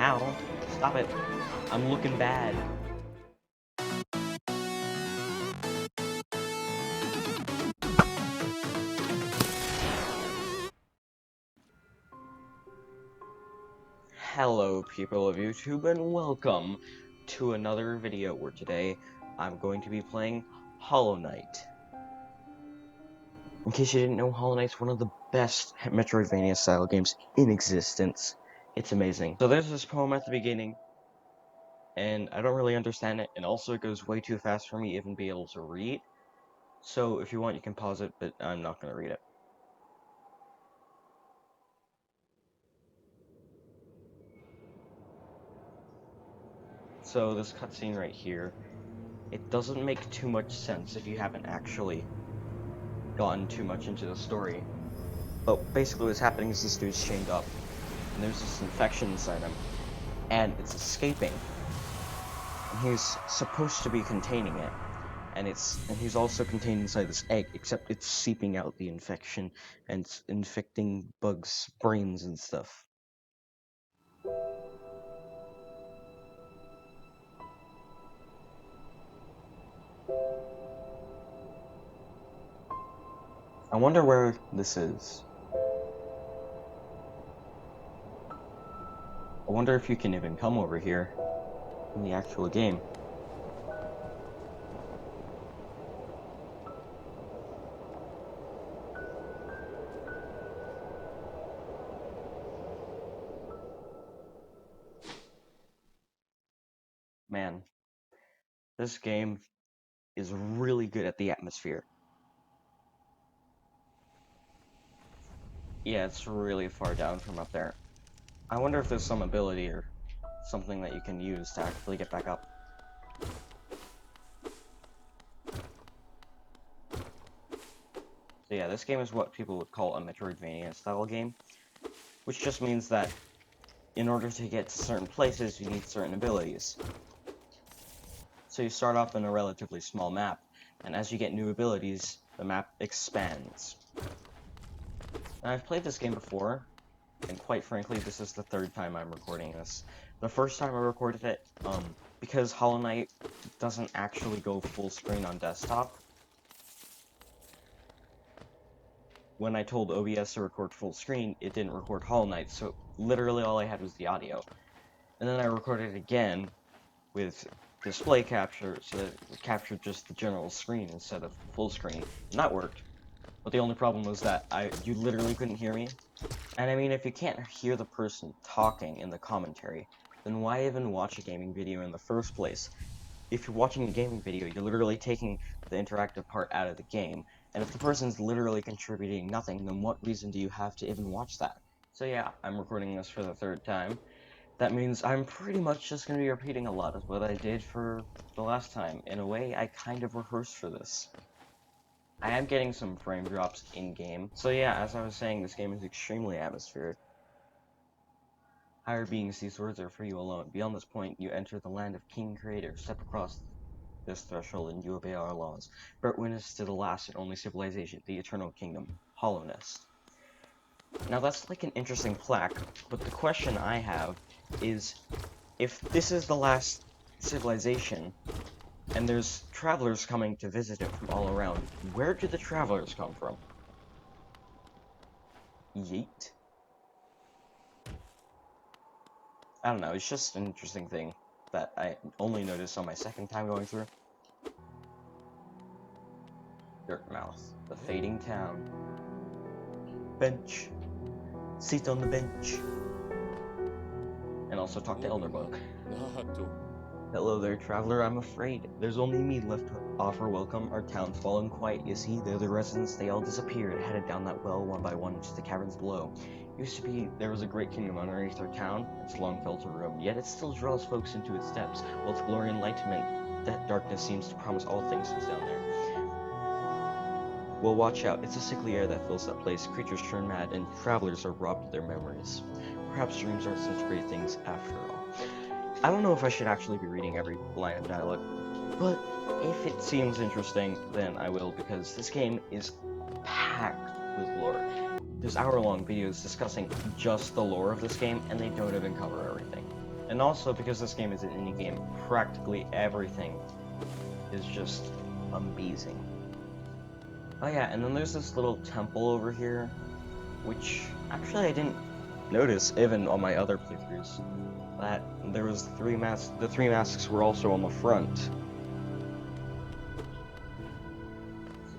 Ow. Stop it. I'm looking bad. Hello people of YouTube and welcome to another video where today I'm going to be playing Hollow Knight. In case you didn't know, Hollow Knight's one of the best Metroidvania style games in existence. It's amazing. So there's this poem at the beginning, and I don't really understand it, and also it goes way too fast for me to even be able to read. So if you want you can pause it, but I'm not going to read it. So this cutscene right here, it doesn't make too much sense if you haven't actually gotten too much into the story. But basically what's happening is this dude's chained up, and there's this infection inside him, and it's escaping. And he's supposed to be containing it, and he's also contained inside this egg, except it's seeping out the infection, and it's infecting bugs' brains and stuff. I wonder where this is. I wonder if you can even come over here in the actual game. Man, this game is really good at the atmosphere. Yeah, it's really far down from up there. I wonder if there's some ability or something that you can use to actually get back up. So yeah, this game is what people would call a Metroidvania style game, which just means that in order to get to certain places, you need certain abilities. So you start off in a relatively small map, and as you get new abilities, the map expands. Now, I've played this game before, and quite frankly, this is the third time I'm recording this. The first time I recorded it, because Hollow Knight doesn't actually go full screen on desktop, when I told OBS to record full screen, it didn't record Hollow Knight, so literally all I had was the audio. And then I recorded it again with display capture, so that it captured just the general screen instead of full screen, and that worked. But the only problem was that you literally couldn't hear me. And I mean, if you can't hear the person talking in the commentary, then why even watch a gaming video in the first place? If you're watching a gaming video, you're literally taking the interactive part out of the game, and if the person's literally contributing nothing, then what reason do you have to even watch that? So yeah, I'm recording this for the third time. That means I'm pretty much just going to be repeating a lot of what I did for the last time. In a way, I kind of rehearsed for this. I am getting some frame drops in-game. So yeah, as I was saying, this game is extremely atmospheric. Higher beings, these words are for you alone. Beyond this point, you enter the land of King Creator. Step across this threshold and you obey our laws. Bear witness to the last and only civilization, the Eternal Kingdom, Hallownest. Now that's like an interesting plaque, but the question I have is, if this is the last civilization, and there's travelers coming to visit it from all around, where do the travelers come from? Yeet? I don't know, it's just an interesting thing that I only noticed on my second time going through. Dirtmouth, the fading town. Bench. Seat on the bench. And also talk to Elderbug. Hello there, traveler. I'm afraid there's only me left to offer welcome. Our town's fallen quiet, you see. They're the residents, they all disappeared, headed down that well one by one to the caverns below. Used to be there was a great kingdom underneath our town. It's long fell to ruin, yet it still draws folks into its depths. While its glory and enlightenment, that darkness seems to promise all things who's down there. Well, watch out. It's a sickly air that fills that place. Creatures turn mad, and travelers are robbed of their memories. Perhaps dreams aren't such great things after all. I don't know if I should actually be reading every line of dialogue, but if it seems interesting, then I will, because this game is packed with lore. There's hour-long videos discussing just the lore of this game, and they don't even cover everything. And also, because this game is an indie game, practically everything is just amazing. Oh yeah, and then there's this little temple over here, which actually I didn't notice even on my other playthroughs, that there was the three masks were also on the front.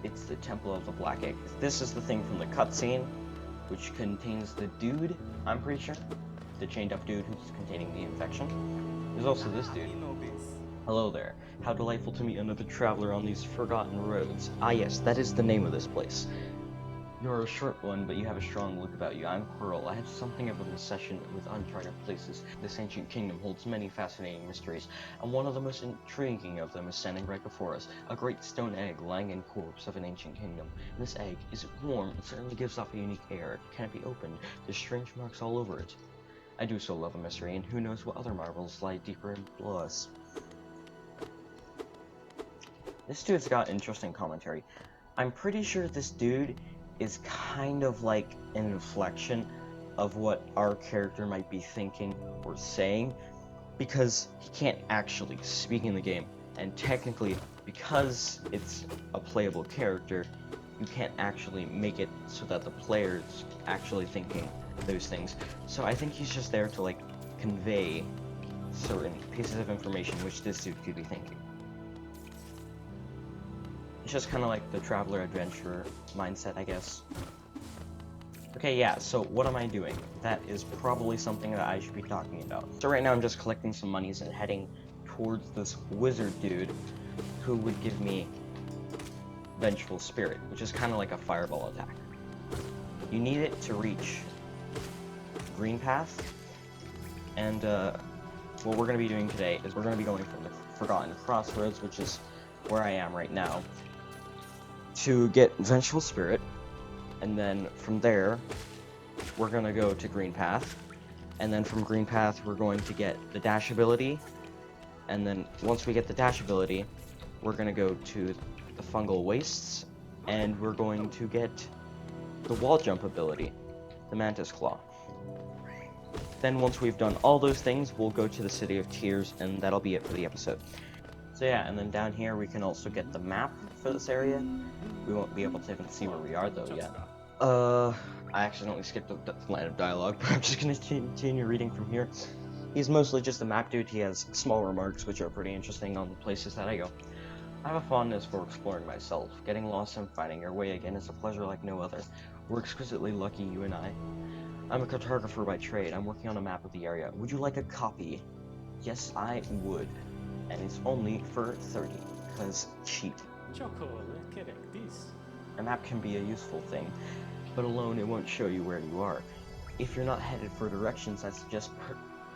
It's the Temple of the Black Egg. This is the thing from the cutscene, which contains the dude, I'm pretty sure, the chained up dude who's containing the infection. There's also this dude. Hello there. How delightful to meet another traveler on these forgotten roads. Ah yes, that is the name of this place. You're a short one, but you have a strong look about you. I'm Pearl. I have something of an obsession with uncharted places. This ancient kingdom holds many fascinating mysteries, and one of the most intriguing of them is standing right before us. A great stone egg lying in corpse of an ancient kingdom. And this egg, is it warm? It certainly gives off a unique air. Can it be opened? There's strange marks all over it. I do so love a mystery, and who knows what other marvels lie deeper below us. This dude's got interesting commentary. I'm pretty sure this dude is kind of like an inflection of what our character might be thinking or saying, because he can't actually speak in the game, and technically, because it's a playable character, you can't actually make it so that the player's actually thinking those things. So I think he's just there to like convey certain pieces of information which this dude could be thinking. It's just kind of like the traveler adventurer mindset, I guess. Okay, yeah, so what am I doing? That is probably something that I should be talking about. So right now I'm just collecting some monies and heading towards this wizard dude who would give me Vengeful Spirit, which is kind of like a fireball attack. You need it to reach Green Path, and what we're going to be doing today is we're going to be going from the Forgotten Crossroads, which is where I am right now, to get Vengeful Spirit, and then from there, we're going to go to Green Path, and then from Green Path, we're going to get the dash ability, and then once we get the dash ability, we're going to go to the Fungal Wastes, and we're going to get the wall jump ability, the Mantis Claw. Then once we've done all those things, we'll go to the City of Tears, and that'll be it for the episode. So yeah, and then down here we can also get the map for this area. We won't be able to even see where we are though yet. I accidentally skipped the line of dialogue, but I'm just gonna continue reading from here. He's mostly just a map dude. He has small remarks which are pretty interesting on the places that I go. I have a fondness for exploring myself. Getting lost and finding your way again is a pleasure like no other. We're exquisitely lucky, you and I. I'm a cartographer by trade. I'm working on a map of the area. Would you like a copy? Yes, I would. And it's only for 30, because cheap. A map can be a useful thing, but alone it won't show you where you are. If you're not headed for directions, I suggest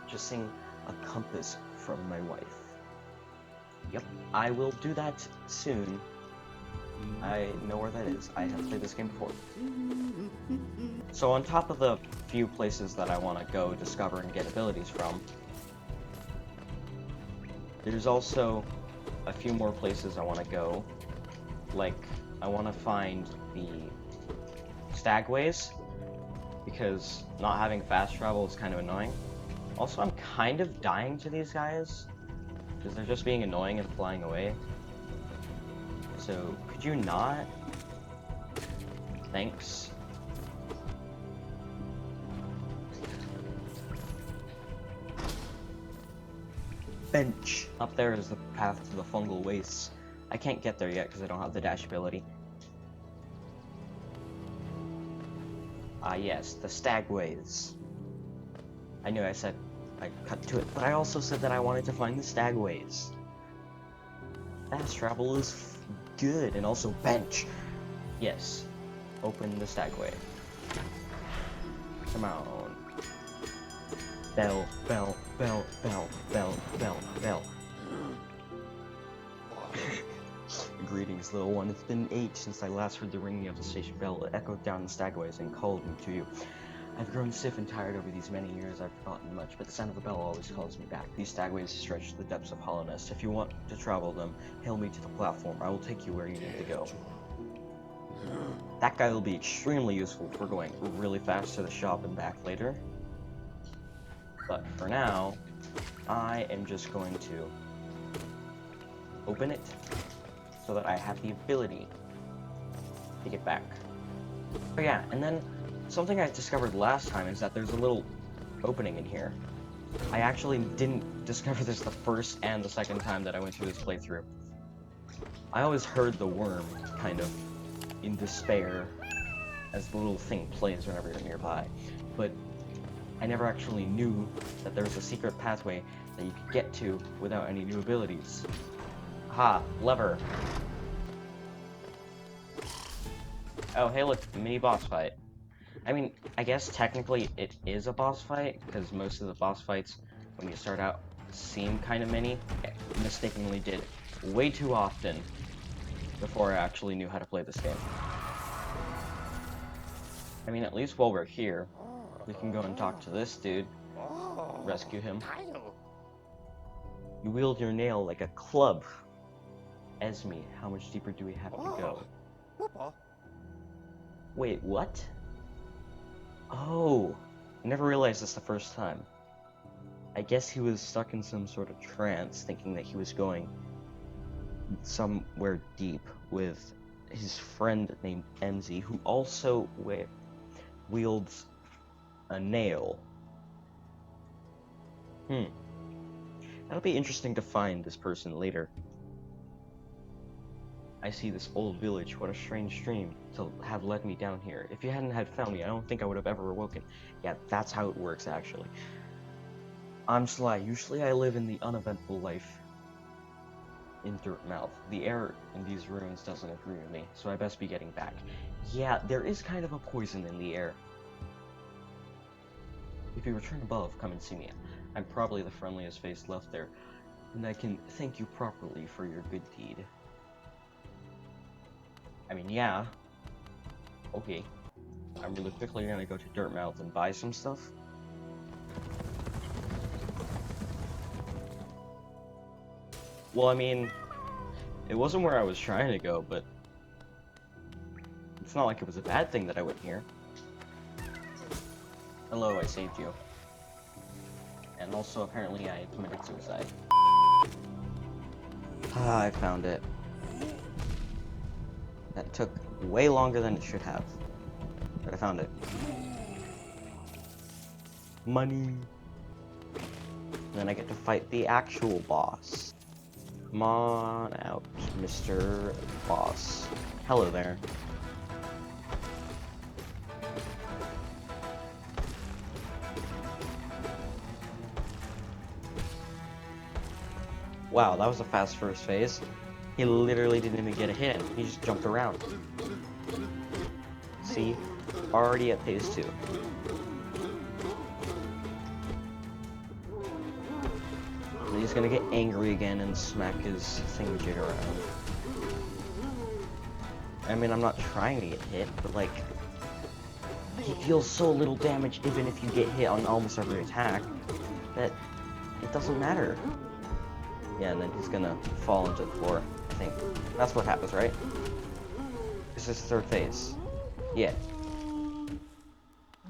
purchasing a compass from my wife. Yep, I will do that soon. I know where that is. I have played this game before. So on top of the few places that I want to go discover and get abilities from, there's also a few more places I want to go. Like, I want to find the Stagways, because not having fast travel is kind of annoying. Also, I'm kind of dying to these guys, because they're just being annoying and flying away. So, could you not? Thanks. Bench. Up there is the path to the Fungal Wastes. I can't get there yet because I don't have the dash ability. Ah yes, the Stagways. I knew I said I cut to it, but I also said that I wanted to find the Stagways. Fast travel is good, and also bench. Yes, open the Stagway. Come on. Bell, bell, bell, bell, bell, bell, bell. Greetings, little one. It's been 8 since I last heard the ringing of the station bell. It echoed down the Stagways and called me to you. I've grown stiff and tired over these many years. I've forgotten much, but the sound of a bell always calls me back. These Stagways stretch to the depths of Hollownest. If you want to travel them, hail me to the platform. I will take you where you need to go. That guy will be extremely useful for going really fast to the shop and back later. But for now, I am just going to open it so that I have the ability to get back. Oh yeah, and then something I discovered last time is that there's a little opening in here. I actually didn't discover this the first and the second time that I went through this playthrough. I always heard the worm, kind of, in despair, as the little thing plays whenever you're nearby, but I never actually knew that there was a secret pathway that you could get to without any new abilities. Aha, lever. Oh, hey look, mini boss fight. I mean, I guess technically it is a boss fight, because most of the boss fights, when you start out, seem kind of mini. I mistakenly did way too often before I actually knew how to play this game. I mean, at least while we're here, we can go and talk to this dude, rescue him. You wield your nail like a club. Esme, how much deeper do we have to go? Wait, what? Oh, I never realized this the first time. I guess he was stuck in some sort of trance, thinking that he was going somewhere deep with his friend named Enzi, who also wields a nail. That'll be interesting to find this person later. I see this old village. What a strange dream to have led me down here. If you hadn't had found me, I don't think I would have ever awoken. Yeah, that's how it works, actually. I'm Sly. Usually I live in the uneventful life in Dirtmouth. The air in these ruins doesn't agree with me, so I best be getting back. Yeah, there is kind of a poison in the air. If you return above, come and see me. I'm probably the friendliest face left there, and I can thank you properly for your good deed. I mean, yeah. Okay. I'm really quickly gonna go to Dirtmouth and buy some stuff. Well, I mean, it wasn't where I was trying to go, but it's not like it was a bad thing that I went here. Hello, I saved you. And also, apparently, I committed suicide. Ah, I found it. That took way longer than it should have. But I found it. Money. And then I get to fight the actual boss. Come on out, Mr. Boss. Hello there. Wow, that was a fast first phase. He literally didn't even get a hit. He just jumped around. See? Already at phase 2. And he's gonna get angry again and smack his thingamajig around. I mean, I'm not trying to get hit, but like, he deals so little damage even if you get hit on almost every attack that it doesn't matter. Yeah, and then he's gonna fall into the floor, I think. That's what happens, right? This is third phase. Yeah.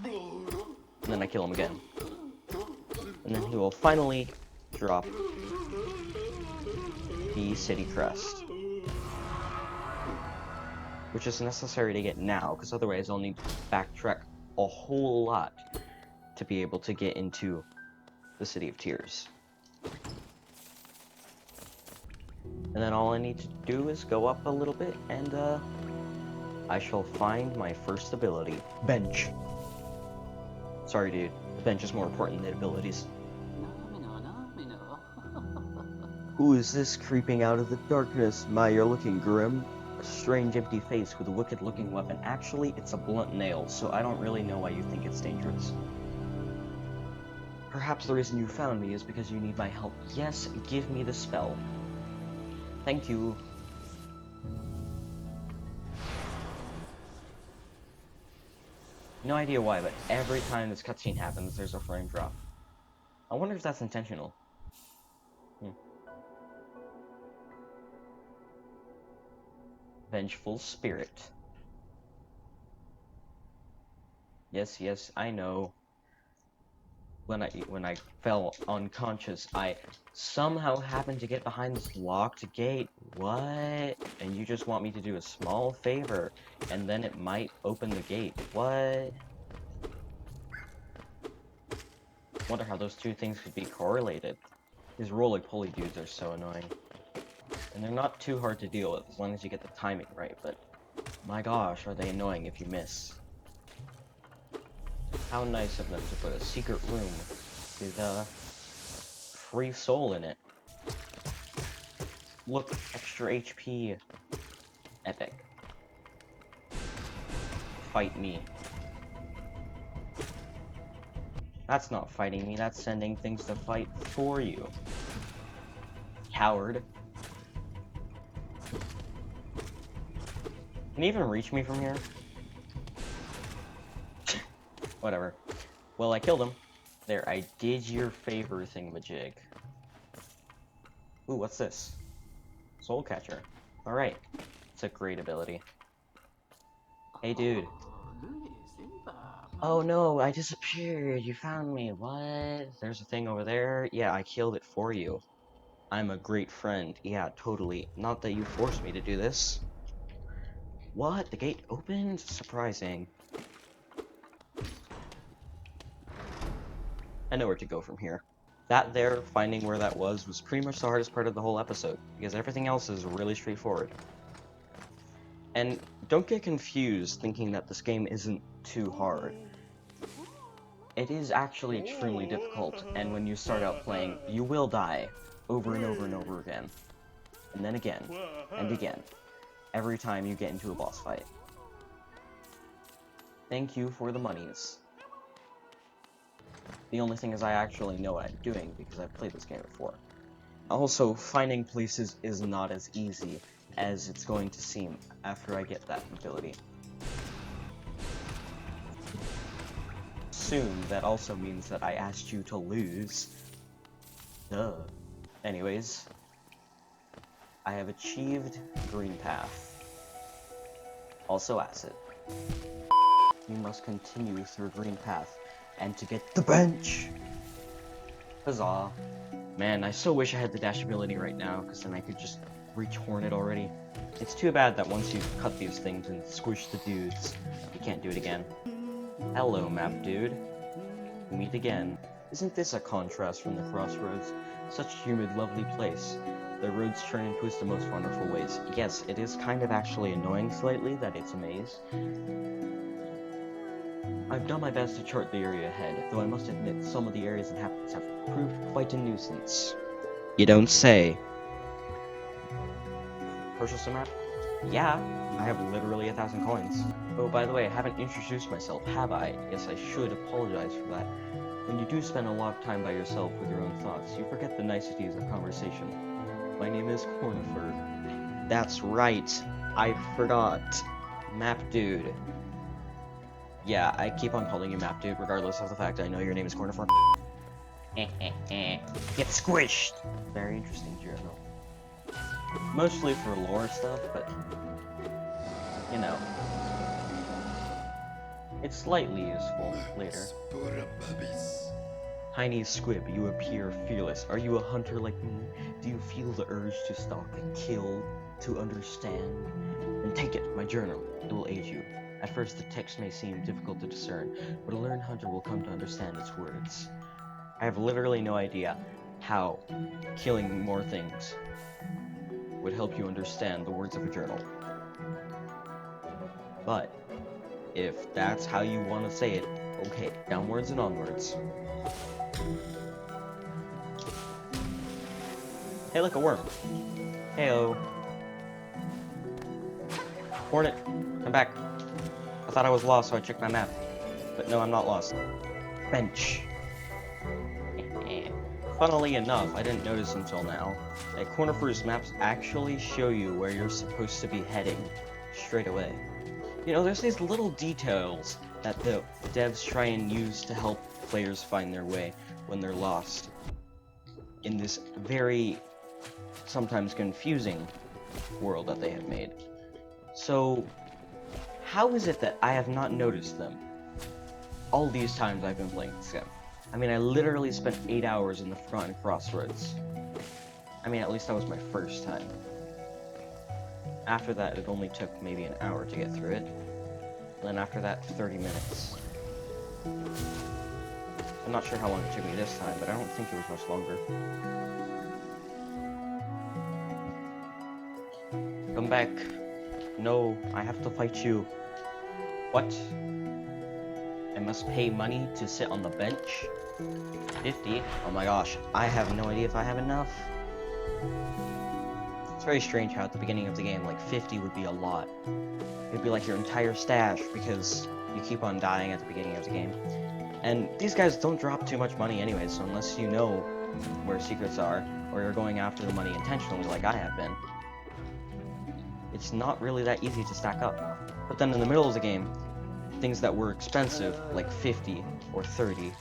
And then I kill him again. And then he will finally drop the city crest. Which is necessary to get now, because otherwise I'll need to backtrack a whole lot to be able to get into the City of Tears. And then all I need to do is go up a little bit, and I shall find my first ability. Bench. Sorry, dude. The bench is more important than abilities. Who is this creeping out of the darkness? My, you're looking grim. A strange empty face with a wicked looking weapon. Actually, it's a blunt nail, so I don't really know why you think it's dangerous. Perhaps the reason you found me is because you need my help. Yes, give me the spell. Thank you. No idea why, but every time this cutscene happens, there's a frame drop. I wonder if that's intentional. Vengeful spirit. Yes, yes, I know. when I fell unconscious, I somehow happened to get behind this locked gate. What? And you just want me to do a small favor, and then it might open the gate. What? Wonder how those two things could be correlated. These roly-poly dudes are so annoying. And they're not too hard to deal with, as long as you get the timing right, but my gosh, are they annoying if you miss. How nice of them to put a secret room with a free soul in it. Look, extra HP. Epic. Fight me. That's not fighting me, that's sending things to fight for you. Coward. Can you even reach me from here? Whatever. Well, I killed him. There, I did your favor thingamajig. Ooh, what's this? Soul Catcher. Alright. It's a great ability. Hey, dude. Oh no, I disappeared. You found me. What? There's a thing over there. Yeah, I killed it for you. I'm a great friend. Yeah, totally. Not that you forced me to do this. What? The gate opened? Surprising. I know where to go from here. That there, finding where that was pretty much the hardest part of the whole episode, because everything else is really straightforward. And don't get confused thinking that this game isn't too hard. It is actually extremely difficult, and when you start out playing, you will die over and over and over again. And then again, and again, every time you get into a boss fight. Thank you for the monies. The only thing is I actually know what I'm doing because I've played this game before. Also, finding places is not as easy as it's going to seem after I get that ability. Soon, that also means that I asked you to lose. Duh. Anyways, I have achieved Green Path. Also acid. You must continue through Green Path, and to get the bench! Huzzah. Man, I so wish I had the dash ability right now, because then I could just reach Hornet already. It's too bad that once you cut these things and squish the dudes, you can't do it again. Hello, map dude. We meet again. Isn't this a contrast from the crossroads? Such a humid, lovely place. The roads turn and twist in most wonderful ways. Yes, it is kind of actually annoying slightly that it's a maze. I've done my best to chart the area ahead, though I must admit some of the areas and inhabitants have proved quite a nuisance. You don't say. Purchase a map? Yeah, I have literally 1,000 coins. Oh, by the way, I haven't introduced myself, have I? Yes, I should apologize for that. When you do spend a lot of time by yourself with your own thoughts, you forget the niceties of conversation. My name is Cornifer. That's right, I forgot. Map dude. Yeah, I keep on calling you Map dude, regardless of the fact I know your name is Cornifer. Get squished! Very interesting journal. Mostly for lore stuff, but you know, it's slightly useful later. Tiny Squib, you appear fearless. Are you a hunter like me? Do you feel the urge to stalk and kill, to understand? Then take it, my journal. It will aid you. At first, the text may seem difficult to discern, but a learned hunter will come to understand its words. I have literally no idea how killing more things would help you understand the words of a journal. But if that's how you want to say it, okay, downwards and onwards. Hey, look, a worm. Heyo. Hornet, come back. I thought I was lost, so I checked my map. But no, I'm not lost. Bench. Funnily enough, I didn't notice until now that Cornifer's maps actually show you where you're supposed to be heading straight away. You know, there's these little details that the devs try and use to help players find their way when they're lost in this very, sometimes confusing world that they have made. So, how is it that I have not noticed them all these times I've been playing this game? I mean, I literally spent 8 hours in the Forgotten Crossroads. I mean, at least that was my first time. After that, it only took maybe an hour to get through it. And then after that, 30 minutes. I'm not sure how long it took me this time, but I don't think it was much longer. Come back. No, I have to fight you. What? I must pay money to sit on the bench? 50? Oh my gosh, I have no idea if I have enough. It's very strange how at the beginning of the game, like 50 would be a lot. It'd be like your entire stash because you keep on dying at the beginning of the game. And these guys don't drop too much money anyway, so unless you know where secrets are, or you're going after the money intentionally like I have been, it's not really that easy to stack up. But then in the middle of the game, things that were expensive, like 50 or 30,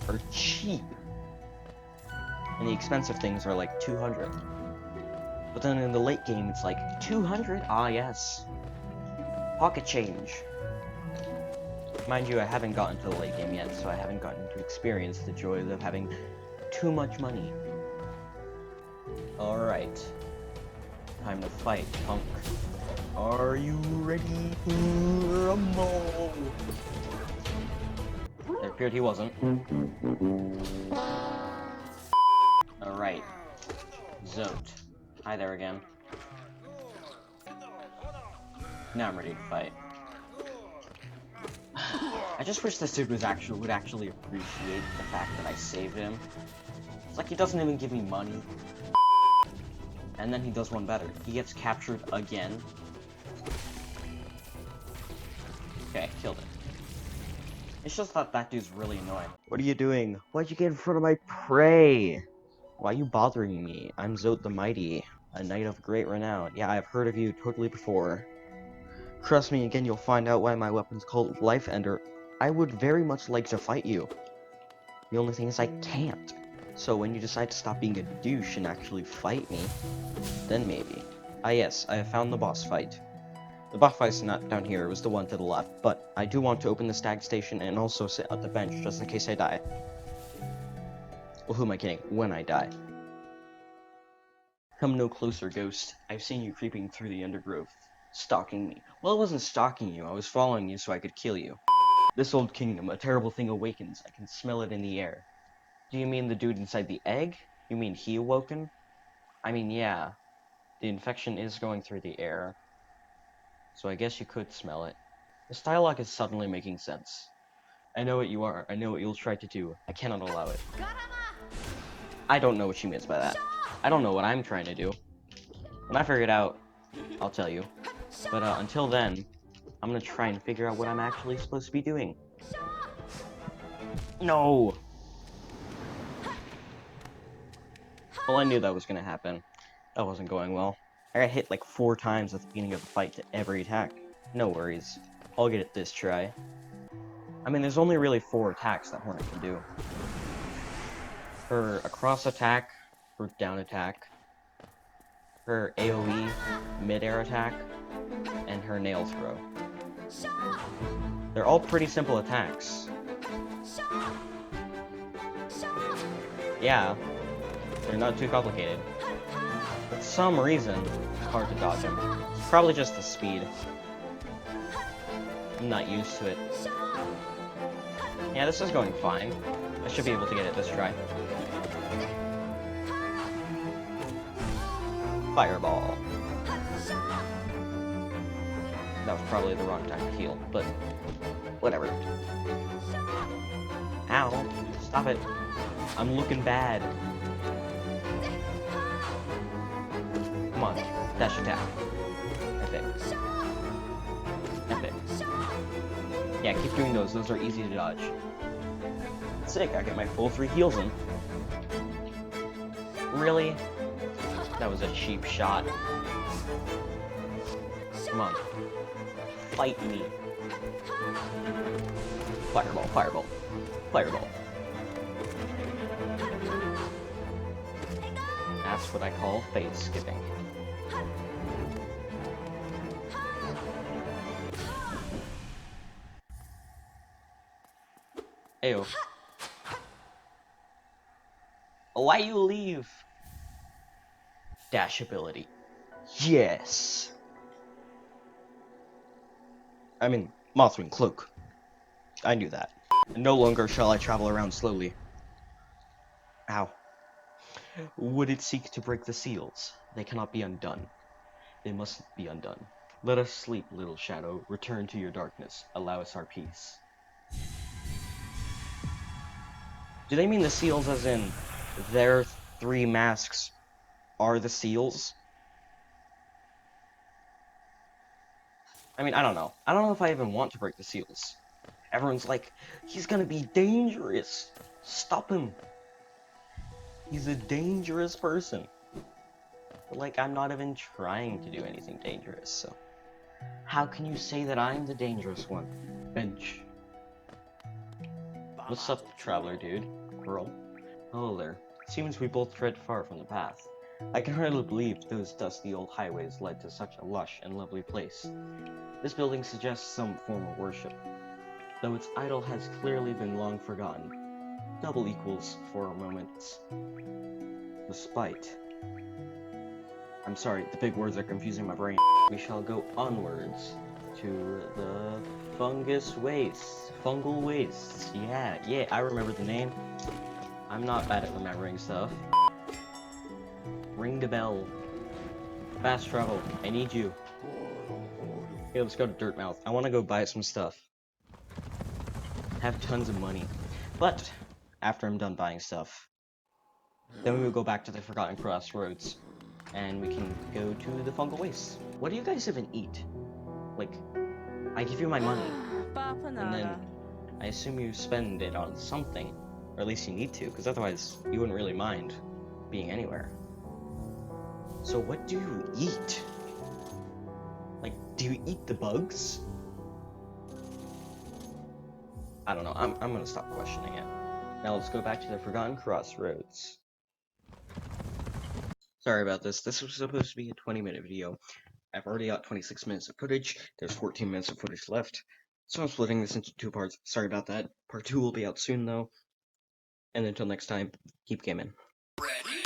are cheap. And the expensive things are like 200. But then in the late game, it's like 200? Ah, yes. Pocket change. Mind you, I haven't gotten to the late game yet, so I haven't gotten to experience the joys of having too much money. Alright. Time to fight, punk. Are you ready to rumble? It appeared he wasn't. Alright. Zote. Hi there again. Now I'm ready to fight. I just wish this dude would actually appreciate the fact that I saved him. It's like he doesn't even give me money. And then he does one better. He gets captured again. Okay, killed it. It's just that that dude's really annoying. What are you doing? Why'd you get in front of my prey? Why are you bothering me? I'm Zote the Mighty, a knight of great renown. Yeah, I've heard of you totally before. Trust me, again, you'll find out why my weapon's called Life Ender. I would very much like to fight you. The only thing is I can't. So when you decide to stop being a douche and actually fight me, then maybe. Ah yes, I have found the boss fight. The boss fight's not down here, it was the one to the left, but I do want to open the stag station and also sit at the bench just in case I die. Well, who am I kidding? When I die. Come no closer, ghost. I've seen you creeping through the undergrowth, stalking me. Well, I wasn't stalking you, I was following you so I could kill you. This old kingdom, a terrible thing awakens. I can smell it in the air. Do you mean the dude inside the egg? You mean he awoken? I mean, yeah. The infection is going through the air. So I guess you could smell it. This dialogue is suddenly making sense. I know what you are. I know what you'll try to do. I cannot allow it. I don't know what she means by that. I don't know what I'm trying to do. When I figure it out, I'll tell you. But until then, I'm gonna try and figure out what I'm actually supposed to be doing. No! Well, I knew that was gonna happen. That wasn't going well. I got hit like 4 times at the beginning of the fight to every attack. No worries. I'll get it this try. I mean, there's only really 4 attacks that Hornet can do. Her across attack, her down attack, her AoE mid-air attack, and her nail throw. They're all pretty simple attacks. Yeah, they're not too complicated. For some reason, it's hard to dodge them. It's probably just the speed. I'm not used to it. Yeah, this is going fine. I should be able to get it this try. Fireball. That was probably the wrong time to heal, but whatever. Ow. Stop it. I'm looking bad. Come on. Dash attack. Epic. Epic. Yeah, keep doing those. Those are easy to dodge. Sick, I get my full 3 heals in. Really? That was a cheap shot. Come on. Fight me. Fireball, fireball, fireball. That's what I call phase skipping. Ayo. Why you leave? Dash ability. Yes. I mean, Mothwing Cloak. I knew that. No longer shall I travel around slowly. Ow. Would it seek to break the seals? They cannot be undone. They must be undone. Let us sleep, little shadow. Return to your darkness. Allow us our peace. Do they mean the seals as in their 3 masks are the seals? I mean, I don't know. I don't know if I even want to break the seals. Everyone's like, he's gonna be dangerous. Stop him. He's a dangerous person. But, like, I'm not even trying to do anything dangerous, so... How can you say that I'm the dangerous one? Bench. What's up, traveler dude? Girl. Hello there. Seems we both tread far from the path. I can hardly believe those dusty old highways led to such a lush and lovely place. This building suggests some form of worship, though its idol has clearly been long forgotten. Double equals for a moment. Despite. I'm sorry, the big words are confusing my brain. We shall go onwards to the fungus wastes. Fungal wastes. Yeah, I remember the name. I'm not bad at remembering stuff. Ring the bell. Fast travel. I need you. Okay, let's go to Dirtmouth. I want to go buy some stuff. Have tons of money. But, after I'm done buying stuff, then we will go back to the Forgotten Crossroads. And we can go to the Fungal Wastes. What do you guys even eat? Like, I give you my money, and then I assume you spend it on something. Or at least you need to, because otherwise you wouldn't really mind being anywhere. So what do you eat? Like, do you eat the bugs? I don't know, I'm gonna stop questioning it. Now let's go back to the Forgotten Crossroads. Sorry about this. This was supposed to be a 20-minute video. I've already got 26 minutes of footage. There's 14 minutes of footage left. So I'm splitting this into 2 parts. Sorry about that. Part 2 will be out soon, though. And until next time, keep gaming. Ready?